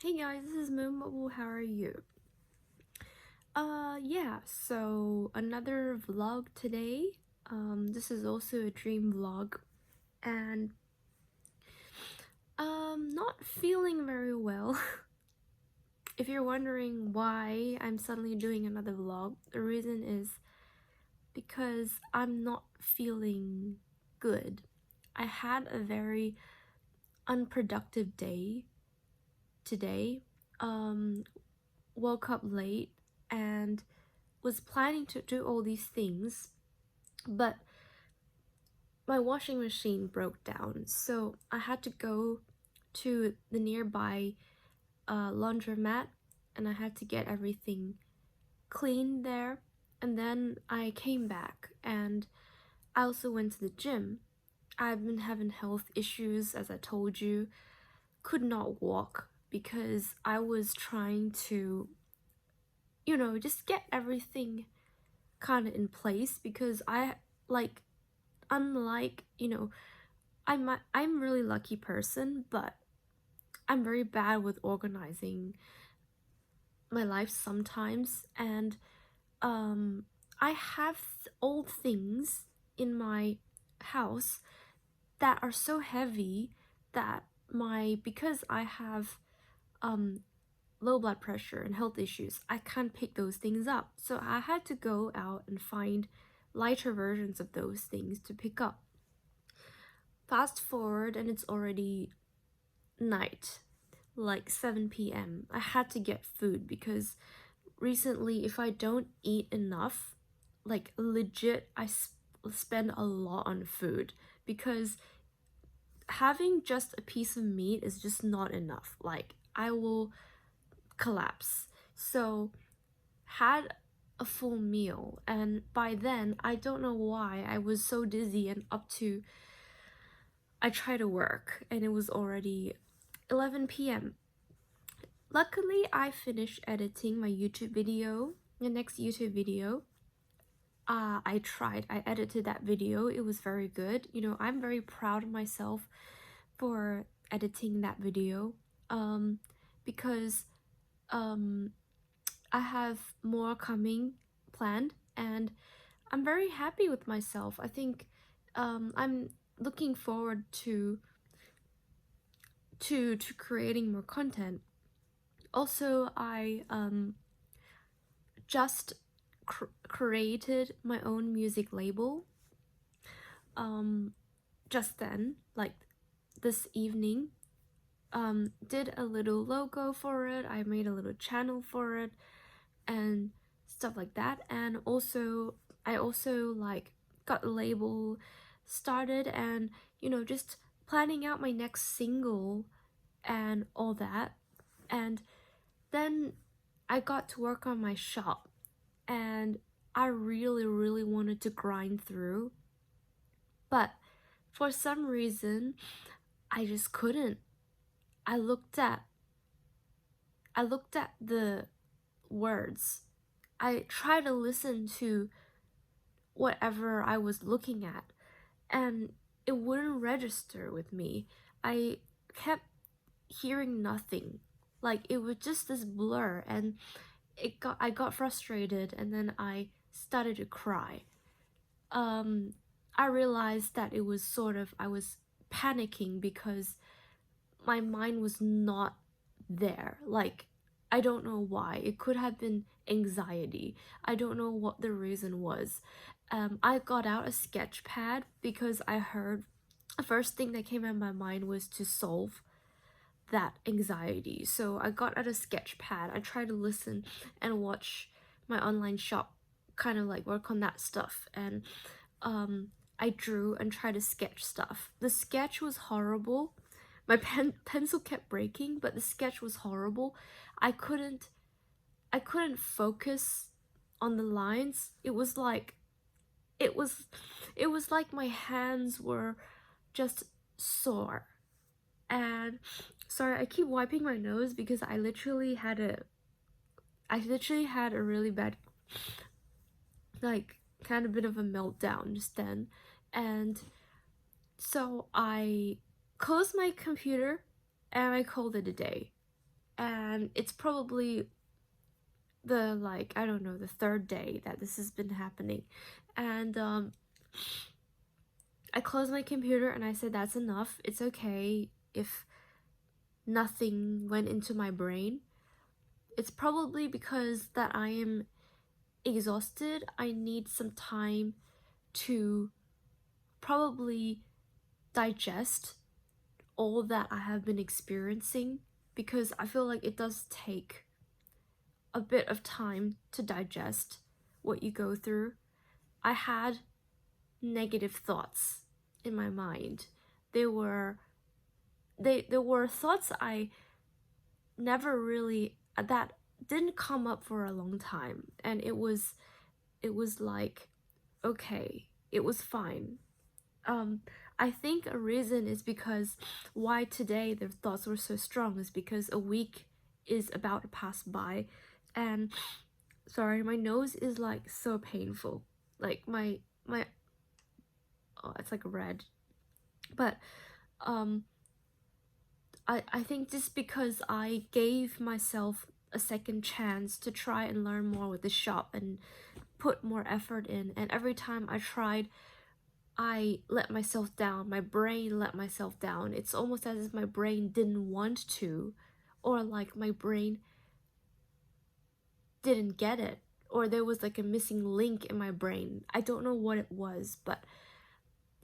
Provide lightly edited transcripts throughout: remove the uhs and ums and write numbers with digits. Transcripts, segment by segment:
Hey guys, this is Moon Mobile. How are you? Yeah, so another vlog today. This is also a dream vlog, and not feeling very well. If you're wondering why I'm suddenly doing another vlog, the reason is because I'm not feeling good. I had a very unproductive day today. Um, woke up late and was planning to do all these things, but my washing machine broke down, so I had to go to the nearby laundromat and I had to get everything cleaned there. And then I came back and I also went to the gym. I've been having health issues, as I told you. Could not walk because I was trying to, just get everything kind of in place because I like unlike, I'm really lucky person, but I'm very bad with organizing my life sometimes, and um I have old things in my house that are so heavy that because I have um low blood pressure and health issues, I can't pick those things up. So I had to go out and find lighter versions of those things to pick up. Fast forward and it's already night, like 7 p.m. I had to get food because recently, if I don't eat enough, like legit, spend a lot on food because having just a piece of meat is just not enough. Like, I will collapse. So, had a full meal, and by then, I don't know why, I was so dizzy and up to. I tried to work, and it was already 11 p.m. Luckily, I finished editing my YouTube video, the next YouTube video. I edited that video. It was very good. I'm very proud of myself for editing that video. Um, because um, I have more coming planned, and I'm very happy with myself. I think I'm looking forward to creating more content. Also, I just created my own music label um just then, like this evening. Did a little logo for it, I made a little channel for it and stuff like that. And also I also like got a label started, and just planning out my next single and all that. And then I got to work on my shop, and I really wanted to grind through, but for some reason I just couldn't. I looked at the words. I tried to listen to whatever I was looking at, and it wouldn't register with me. I kept hearing nothing. Like, it was just this blur, and I got frustrated, and then I started to cry. um I realized that it was sort of, I was panicking because my mind was not there. Like, I don't know why. It could have been anxiety. I don't know what the reason was. I got out a sketch pad because I heard the first thing that came in my mind was to solve that anxiety. So I got out a sketch pad. I tried to listen and watch my online shop kind of like work on that stuff, and I drew and tried to sketch stuff. The sketch was horrible. My pencil kept breaking, but the sketch was horrible. I couldn't focus on the lines. It was it was like my hands were just sore. And sorry, I keep wiping my nose because I literally had a really bad, like, kind of bit of a meltdown just then. And so I closed my computer and I called it a day. and it's probably the, like, I don't know, the third day that this has been happening. And I closed my computer and I said, that's enough. It's okay if nothing went into my brain. It's probably because that I am exhausted. I need some time to probably digest all that I have been experiencing, because I feel like it does take a bit of time to digest what you go through. I had negative thoughts in my mind. There were thoughts I never really, that didn't come up for a long time, and it was like, okay, it was fine. I think a reason is because why today the thoughts were so strong is because a week is about to pass by, and sorry, my nose is like so painful, like my oh, it's like red. But I think just because I gave myself a second chance to try and learn more with the shop and put more effort in, and every time I tried, I let myself down. My brain let myself down. It's almost as if my brain didn't want to, or like my brain didn't get it, or there was like a missing link in my brain. I don't know what it was, but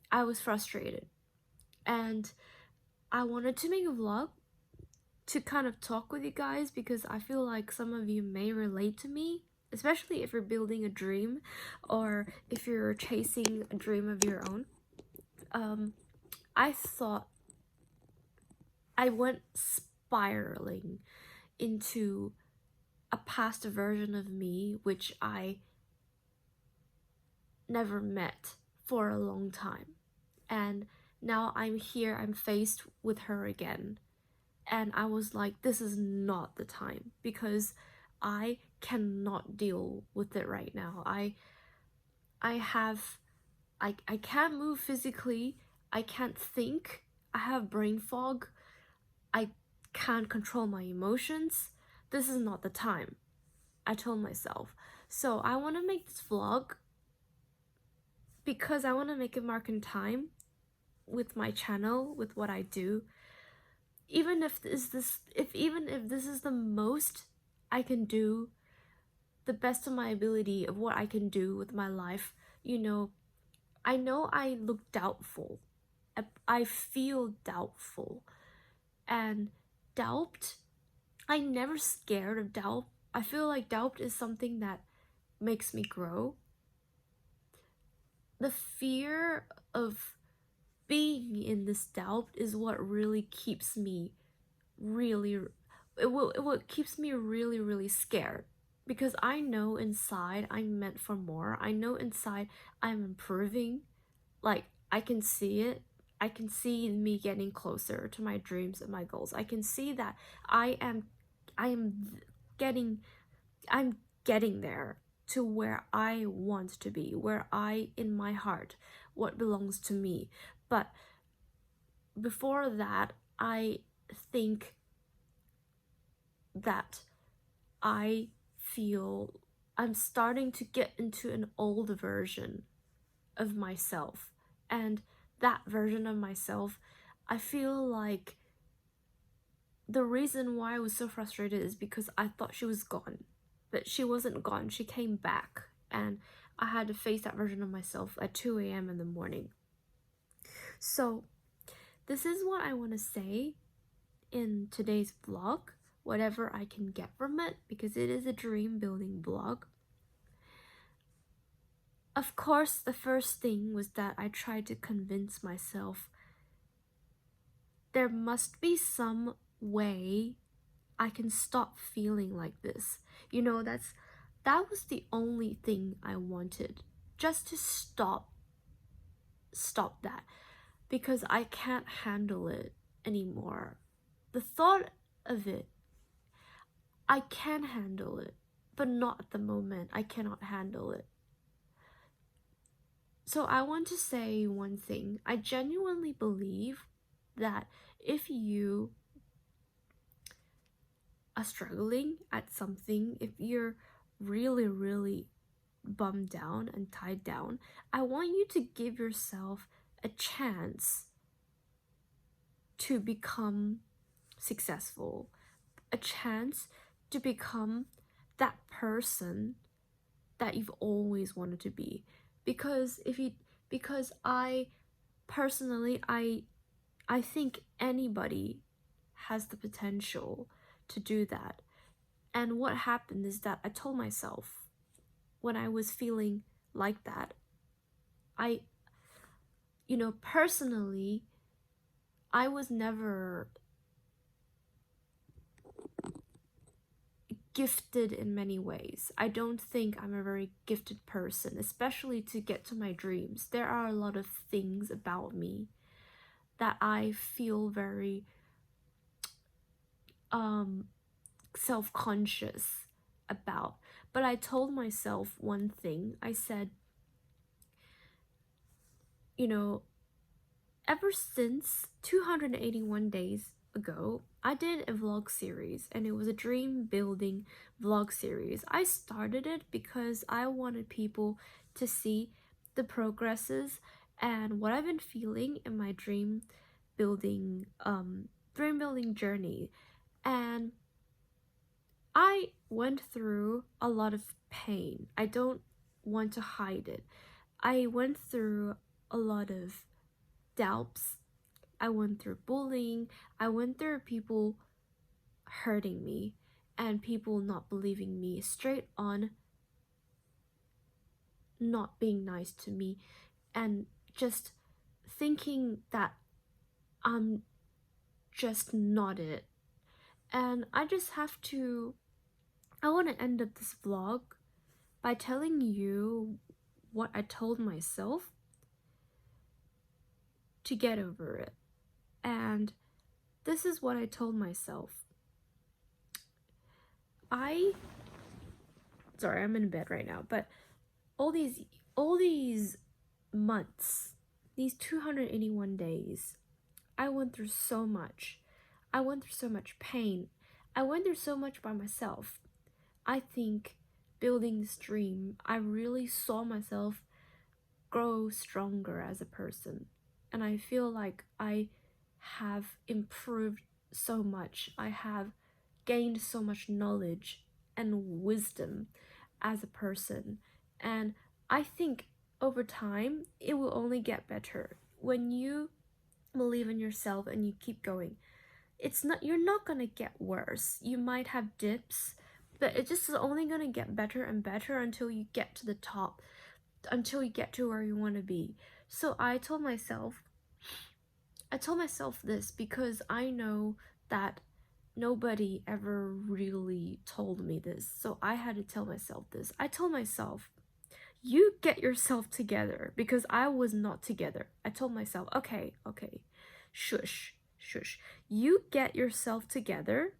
I was frustrated. And I wanted to make a vlog to kind of talk with you guys, because I feel like some of you may relate to me, especially if you're building a dream or if you're chasing a dream of your own. I thought I went spiraling into a past version of me which I never met for a long time. And now I'm here, I'm faced with her again. And I was like, this is not the time, because I cannot deal with it right now. I can't move physically, I can't think, I have brain fog, I can't control my emotions. This is not the time, I told myself. So I want to make this vlog because I want to make it mark in time with my channel, with what I do. Even if this is the most I can do, the best of my ability of what I can do with my life, you know I look doubtful. I feel doubtful. And doubt, I'm never scared of doubt. I feel like doubt is something that makes me grow. The fear of being in this doubt is what really keeps me what keeps me really scared, because I know inside I'm meant for more. I know inside I'm improving. Like, I can see it. I can see me getting closer to my dreams and my goals. I can see that I'm getting there to where I want to be, where I, in my heart, what belongs to me. But before that, I think that I feel I'm starting to get into an old version of myself. And that version of myself, I feel like the reason why I was so frustrated is because I thought she was gone. But she wasn't gone, she came back. And I had to face that version of myself at 2 a.m. in the morning. So this is what I want to say in today's vlog, whatever I can get from it, because it is a dream building vlog. Of course, the first thing was that I tried to convince myself there must be some way I can stop feeling like this. That was the only thing I wanted, just to stop that, because I can't handle it anymore. The thought of it, I can handle it, but not at the moment. I cannot handle it. So I want to say one thing. I genuinely believe that if you are struggling at something, if you're really, really bummed down and tied down, I want you to give yourself a chance to become successful, a chance to become that person that you've always wanted to be. Because I personally, I think anybody has the potential to do that. And what happened is that I told myself when I was feeling like that, I, personally, I was never gifted in many ways. I don't think I'm a very gifted person, especially to get to my dreams. There are a lot of things about me that I feel very self-conscious about. But I told myself one thing. I said, ever since 281 days ago, I did a vlog series, and it was a dream building vlog series. I started it because I wanted people to see the progresses and what I've been feeling in my dream building journey. And I went through a lot of pain. I don't want to hide it. I went through a lot of doubts. I went through bullying. I went through people hurting me and people not believing me, straight on not being nice to me, and just thinking that I'm just not it. And I want to end up this vlog by telling you what I told myself to get over it. And this is what I told myself. Sorry, I'm in bed right now, but all these months, these 281 days, I went through so much. I went through so much pain. I went through so much by myself. I think building this dream, I really saw myself grow stronger as a person. And I feel like I have improved so much. I have gained so much knowledge and wisdom as a person. And I think over time, it will only get better. When you believe in yourself and you keep going, you're not gonna get worse. You might have dips, but it just is only gonna get better and better until you get to the top, until you get to where you want to be. So I told myself this because I know that nobody ever really told me this. So I had to tell myself this. I told myself, you get yourself together, because I was not together. I told myself, okay, shush. You get yourself together,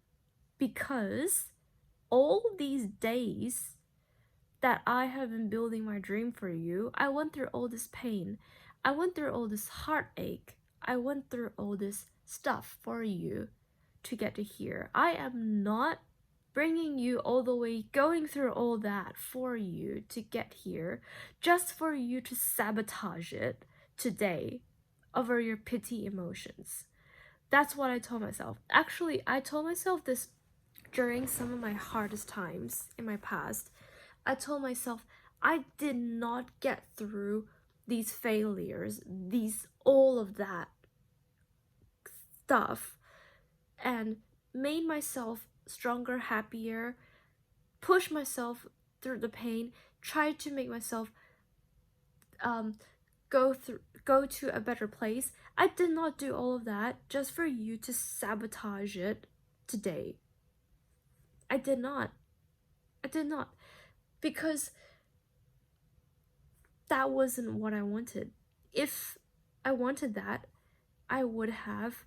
because all these days that I have been building my dream for you, I went through all this pain. I went through all this heartache. I went through all this stuff for you to get to here. I am not bringing you all the way, going through all that for you to get here, just for you to sabotage it today over your pity emotions. That's what I told myself. Actually, I told myself this during some of my hardest times in my past. I told myself I did not get through these failures, all of that stuff, and made myself stronger, happier, push myself through the pain, tried to make myself go to a better place. I did not do all of that just for you to sabotage it today. I did not, because that wasn't what I wanted. If I wanted that, I would have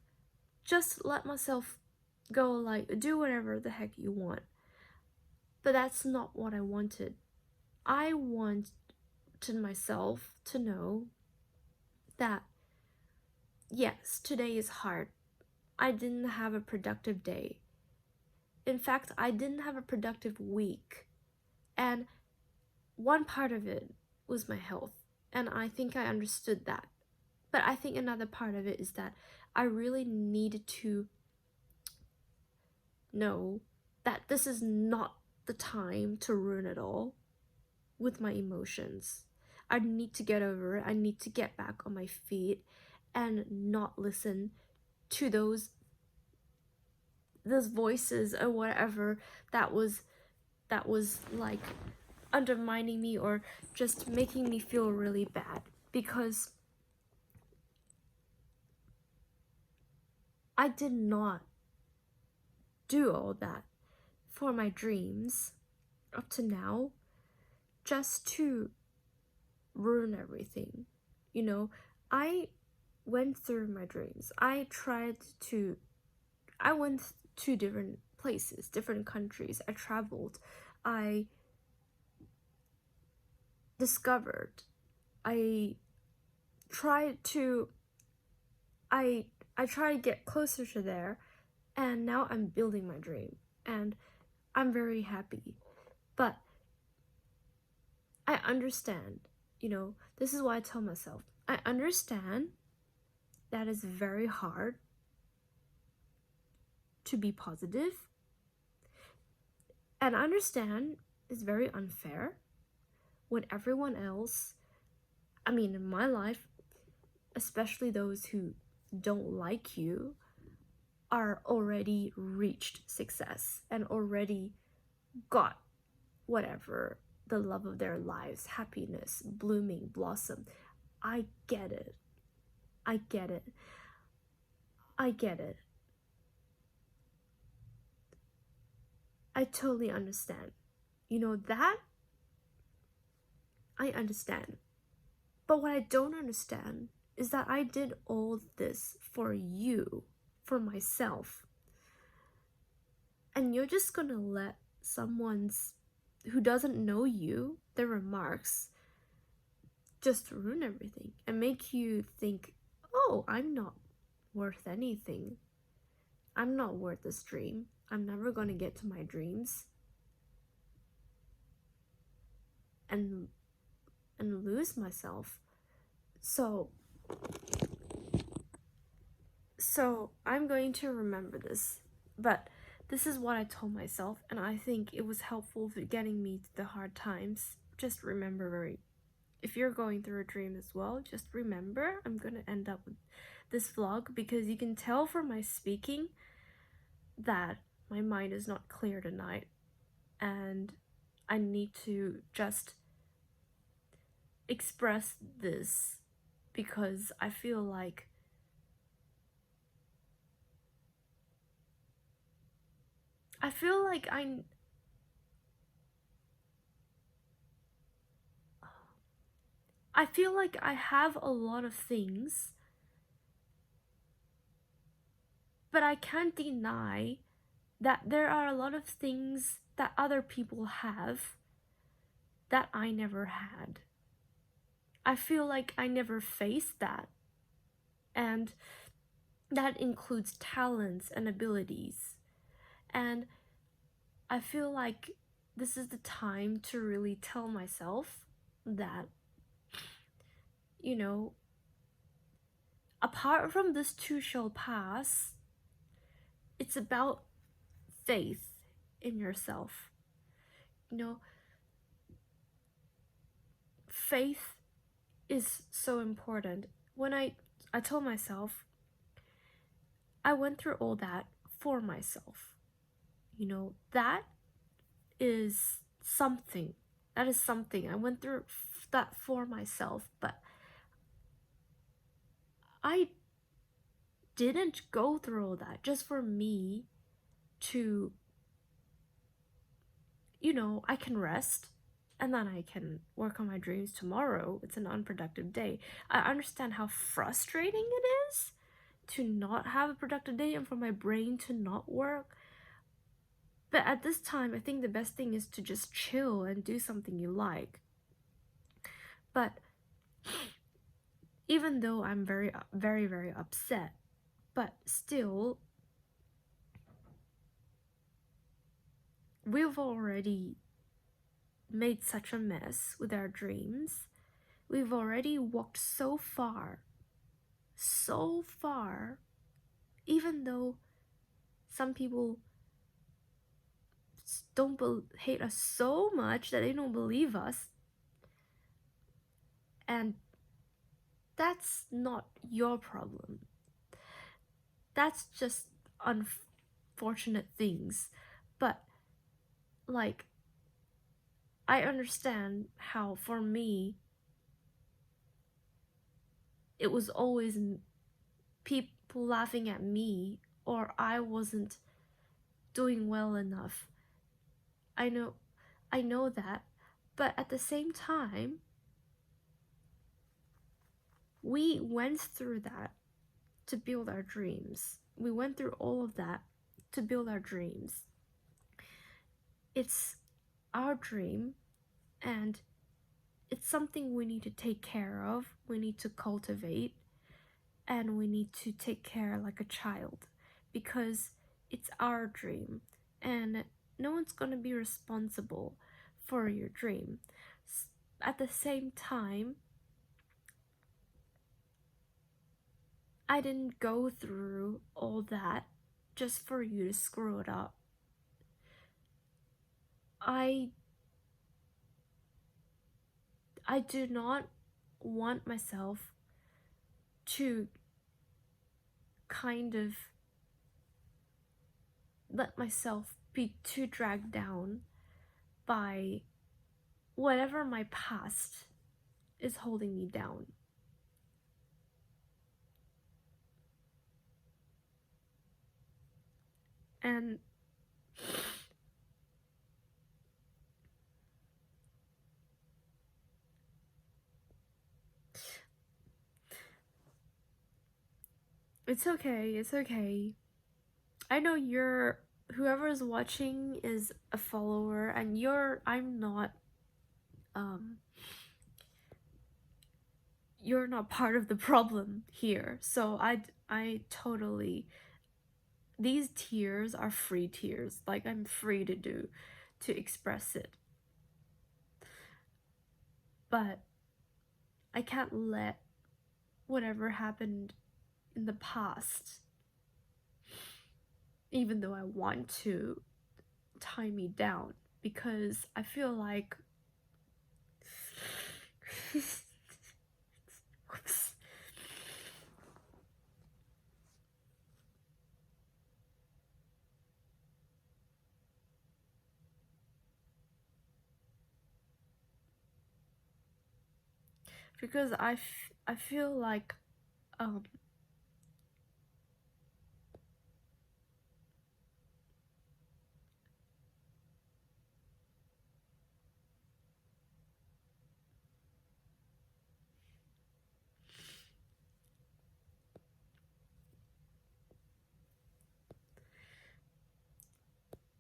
just let myself go, like, do whatever the heck you want. But that's not what I wanted. I wanted myself to know that, yes, today is hard. I didn't have a productive day. In fact, I didn't have a productive week. And one part of it was my health. And I think I understood that. But I think another part of it is that I really needed to know that this is not the time to ruin it all with my emotions. I need to get over it. I need to get back on my feet and not listen to those voices or whatever that was like undermining me or just making me feel really bad, because I did not do all that for my dreams up to now just to ruin everything. You know, I went through my dreams. I went to different places, different countries. I traveled. I discovered. I tried to get closer to there, and now I'm building my dream, and I'm very happy. But I understand, this is why I tell myself, I understand that it's very hard to be positive, and I understand it's very unfair when everyone else, in my life, especially those who don't like you, are already reached success and already got whatever, the love of their lives, happiness, blooming, blossom. I get it. I get it. I get it. I totally understand. That I understand. But what I don't understand is that I did all this for you, for myself. And you're just gonna let someone's who doesn't know you, their remarks, just ruin everything and make you think, oh, I'm not worth anything. I'm not worth this dream. I'm never gonna get to my dreams. And lose myself. So I'm going to remember this. But this is what I told myself, and I think it was helpful for getting me to the hard times. Just remember, if you're going through a dream as well, just remember, I'm gonna end up with this vlog because you can tell from my speaking that my mind is not clear tonight, and I need to just express this because I feel like I feel like I have a lot of things, but I can't deny that there are a lot of things that other people have that I never had. I feel like I never faced that. And that includes talents and abilities. And I feel like this is the time to really tell myself that, apart from this too shall pass, it's about faith in yourself. Faith is so important. When I told myself, I went through all that for myself. That is something. That is something. I went through that for myself, but I didn't go through all that just for me to, I can rest and then I can work on my dreams tomorrow. It's an unproductive day. I understand how frustrating it is to not have a productive day and for my brain to not work. But at this time, I think the best thing is to just chill and do something you like. But even though I'm very, very, very upset, but still, we've already made such a mess with our dreams. We've already walked so far, even though some people don't hate us so much that they don't believe us. And that's not your problem. That's just unfortunate things. But, like, I understand how, for me, it was always people laughing at me, or I wasn't doing well enough. I know that, but at the same time, we went through that to build our dreams. We went through all of that to build our dreams. It's our dream, and it's something we need to take care of, we need to cultivate, and we need to take care like a child, because it's our dream, and no one's gonna be responsible for your dream. At the same time, I didn't go through all that just for you to screw it up. I do not want myself to kind of let myself be too dragged down by whatever my past is holding me down. And it's okay. I know whoever is watching is a follower, and I'm not, you're not part of the problem here. So I totally, these tears are free tears. Like, I'm free to express it. But I can't let whatever happened in the past, even though I want to, tie me down, because I feel like whoops. Because I feel like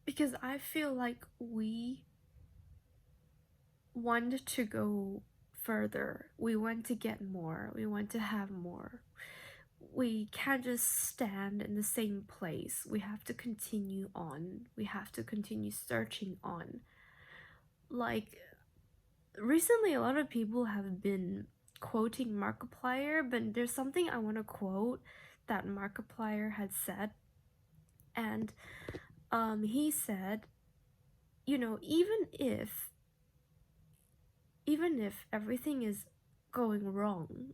because I feel like we want to go further, we want to get more, we want to have more. We can't just stand in the same place. We have to continue on. We have to continue searching on. Like, recently a lot of people have been quoting Markiplier, but there's something I want to quote that Markiplier had said. And he said, you know, even if everything is going wrong,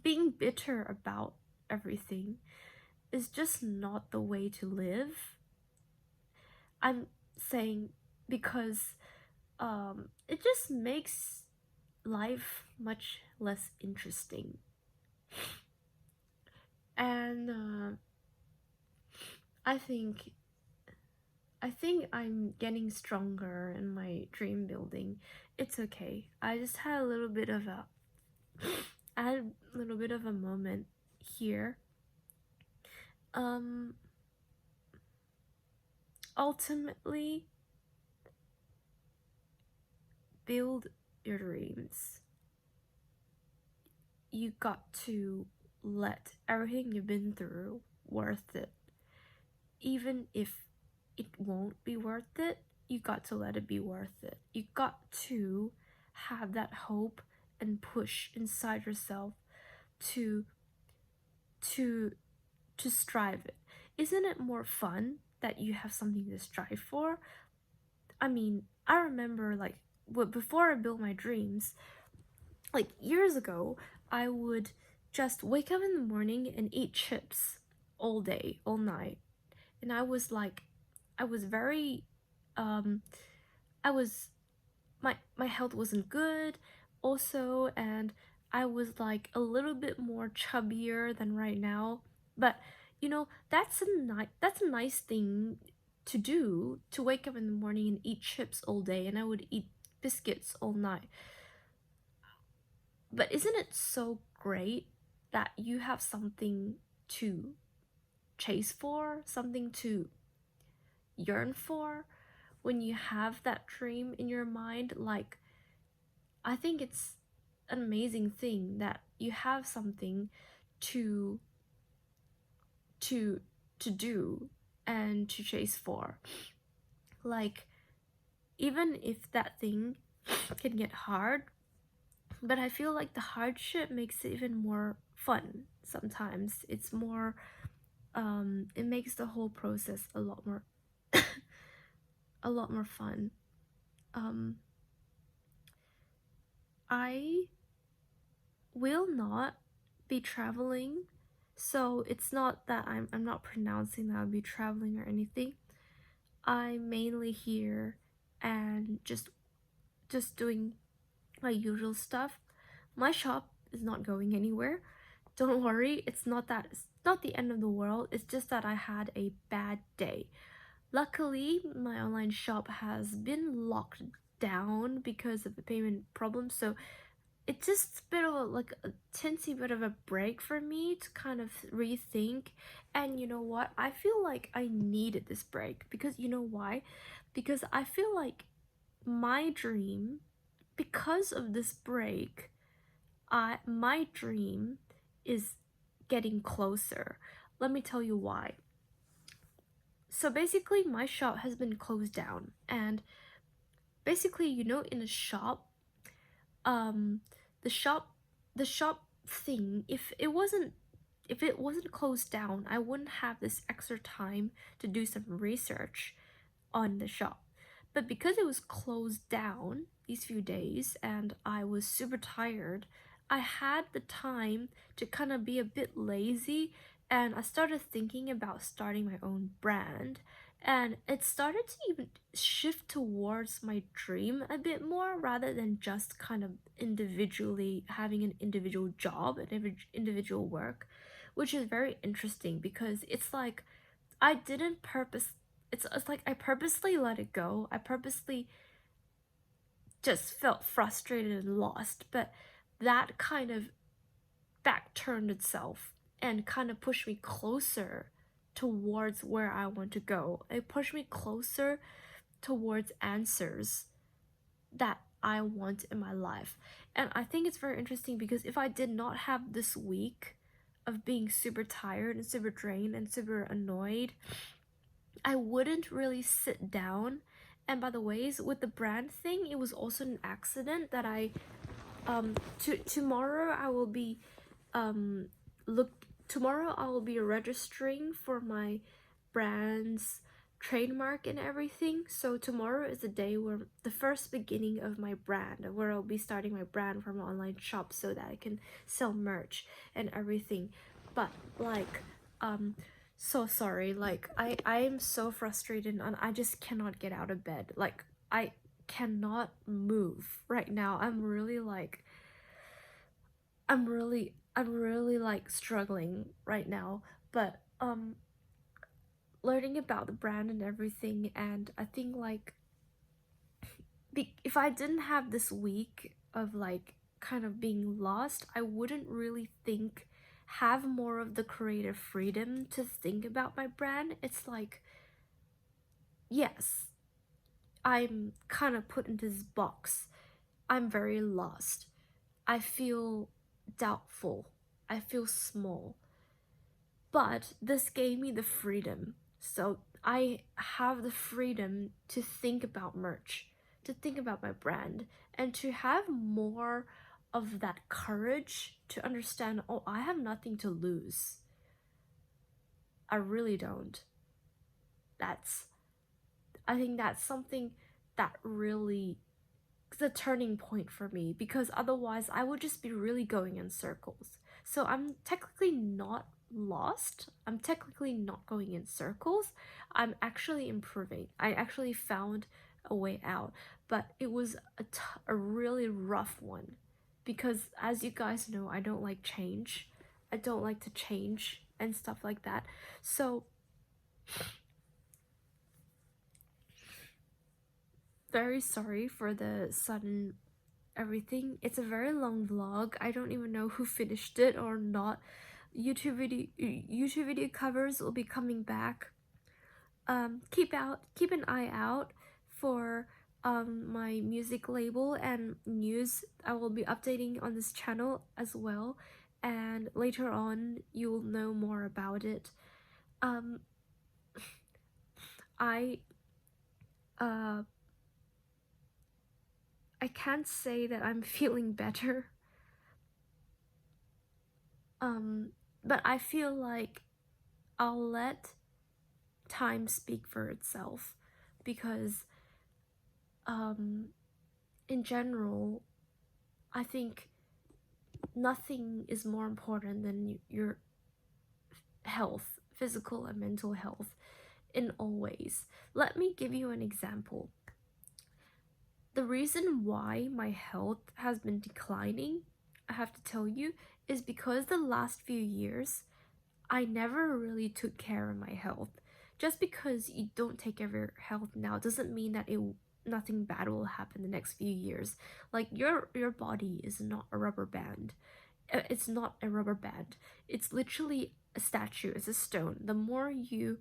being bitter about everything is just not the way to live. I'm saying because it just makes life much less interesting. And I think I'm getting stronger in my dream building. It's okay. I just had a little bit of a moment here. Ultimately, build your dreams. You got to let everything you've been through worth it. Even if it won't be worth it, you got to let it be worth it. You got to have that hope and push inside yourself to to to strive it. Isn't it more fun that you have something to strive for? I mean, I remember like before I built my dreams, like years ago, I would just wake up in the morning and eat chips all day, all night. And I was like, I was very um I was my health wasn't good also, and I was like a little bit more chubbier than right now. But you know, that's a nice thing to do, to wake up in the morning and eat chips all day, and I would eat biscuits all night. But isn't it so great that you have something to chase for, something to yearn for when you have that dream in your mind? Like, I think it's an amazing thing that you have something to to to do and to chase for. Like, even if that thing can get hard, but I feel like the hardship makes it even more fun. Sometimes it's more it makes the whole process a lot more a lot more fun. um I will not be traveling, so it's not that I'm not pronouncing that I'll be traveling or anything. I'm mainly here and just doing my usual stuff. My shop is not going anywhere. Don't worry, it's not the end of the world. It's just that I had a bad day. Luckily, my online shop has been locked down because of the payment problem, so it's just a bit of like a teensy bit of a break for me to kind of rethink. And you know what, I feel like I needed this break, because you know why? Because I feel like my dream, because of this break, my dream is getting closer. Let me tell you why. So basically, my shop has been closed down, and basically, you know, in a shop, um the shop the shop thing, if it wasn't closed down, I wouldn't have this extra time to do some research on the shop. But because it was closed down these few days and I was super tired, I had the time to kind of be a bit lazy, and I started thinking about starting my own brand. And it started to even shift towards my dream a bit more, rather than just kind of individually having an individual job and individual work, which is very interesting because it's like I didn't purpose it's like I purposely let it go. I purposely just felt frustrated and lost, but that kind of back turned itself and kind of pushed me closer towards where I want to go. It pushed me closer towards answers that I want in my life. And I think it's very interesting because if I did not have this week of being super tired and super drained and super annoyed, I wouldn't really sit down. And by the ways, with the brand thing, it was also an accident that tomorrow I will be look tomorrow I will be registering for my brand's trademark and everything. So tomorrow is the day where the first beginning of my brand, where I'll be starting my brand from an online shop so that I can sell merch and everything. But like so sorry, like I am so frustrated and I just cannot get out of bed. Like I cannot move right now. I'm really like struggling right now. But learning about the brand and everything, and I think like if I didn't have this week of like kind of being lost, I wouldn't really have more of the creative freedom to think about my brand. It's like, yes, I'm kind of put into this box. I'm very lost. I feel doubtful. I feel small. But this gave me the freedom. So I have the freedom to think about merch, to think about my brand, and to have more of that courage to understand, oh, I have nothing to lose. I really don't. I think that's something that really is a turning point for me, because otherwise I would just be really going in circles. So I'm technically not lost. I'm technically not going in circles. I'm actually improving. I actually found a way out, but it was a really rough one, because as you guys know, I don't like change. I don't like to change and stuff like that. So very sorry for the sudden everything. It's a very long vlog. I don't even know who finished it or not. YouTube video covers will be coming back. Keep an eye out for my music label and news. I will be updating on this channel as well, and later on you will know more about it. I I can't say that I'm feeling better, but I feel like I'll let time speak for itself, because in general, I think nothing is more important than your health, physical and mental health, in all ways. Let me give you an example. The reason why my health has been declining, I have to tell you, is because the last few years I never really took care of my health. Just because you don't take care of your health now doesn't mean that nothing bad will happen the next few years. Like your body is not a rubber band. It's not a rubber band. It's literally a statue. It's a stone. The more you,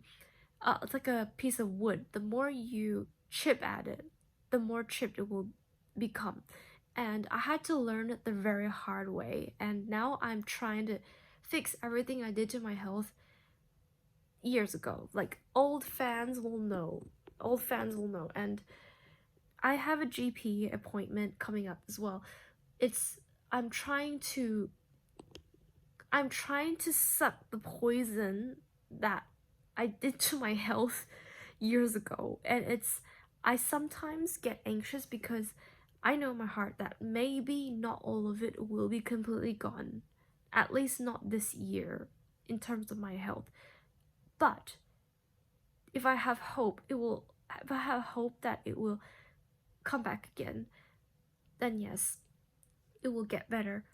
it's like a piece of wood. The more you chip at it, the more chipped it will become. And I had to learn it the very hard way. And now I'm trying to fix everything I did to my health years ago. Like old fans will know. Old fans will know. And I have a GP appointment coming up as well. I'm trying to suck the poison that I did to my health years ago. And I sometimes get anxious because I know in my heart that maybe not all of it will be completely gone. At least not this year in terms of my health. But if I have hope, if I have hope that it will come back again, then yes, it will get better.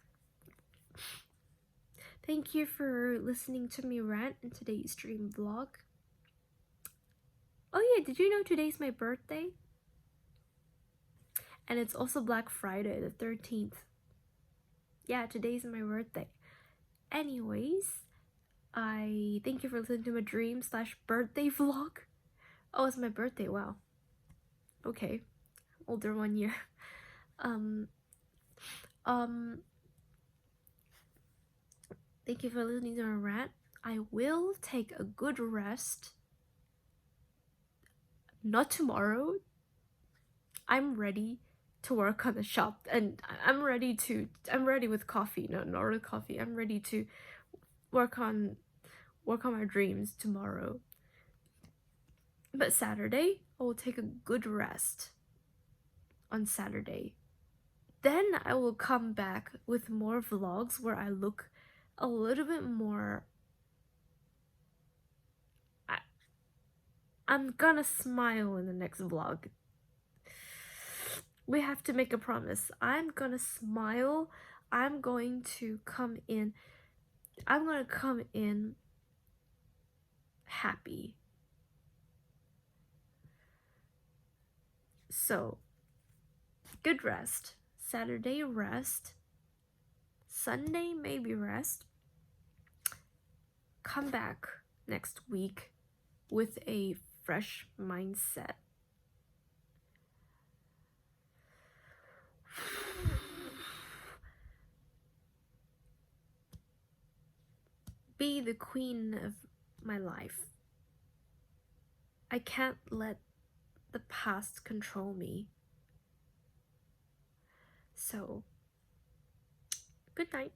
Thank you for listening to me rant in today's stream vlog. Oh yeah, did you know today's my birthday? And it's also Black Friday, the 13th. Yeah, today's my birthday. Anyways, I thank you for listening to my dream/birthday vlog. Oh, it's my birthday, wow. Okay, older 1 year. Thank you for listening to my rant. I will take a good rest. Not tomorrow. I'm ready to work on the shop, and I'm ready with coffee. No, not with coffee. I'm ready to work on my dreams tomorrow. But Saturday, I will take a good rest on Saturday. Then I will come back with more vlogs where I look a little bit more. I'm gonna smile in the next vlog. We have to make a promise. I'm gonna smile. I'm going to come in happy. So, good rest. Saturday rest. Sunday maybe rest. Come back next week with a fresh mindset. Be the queen of my life. I can't let the past control me. So, good night.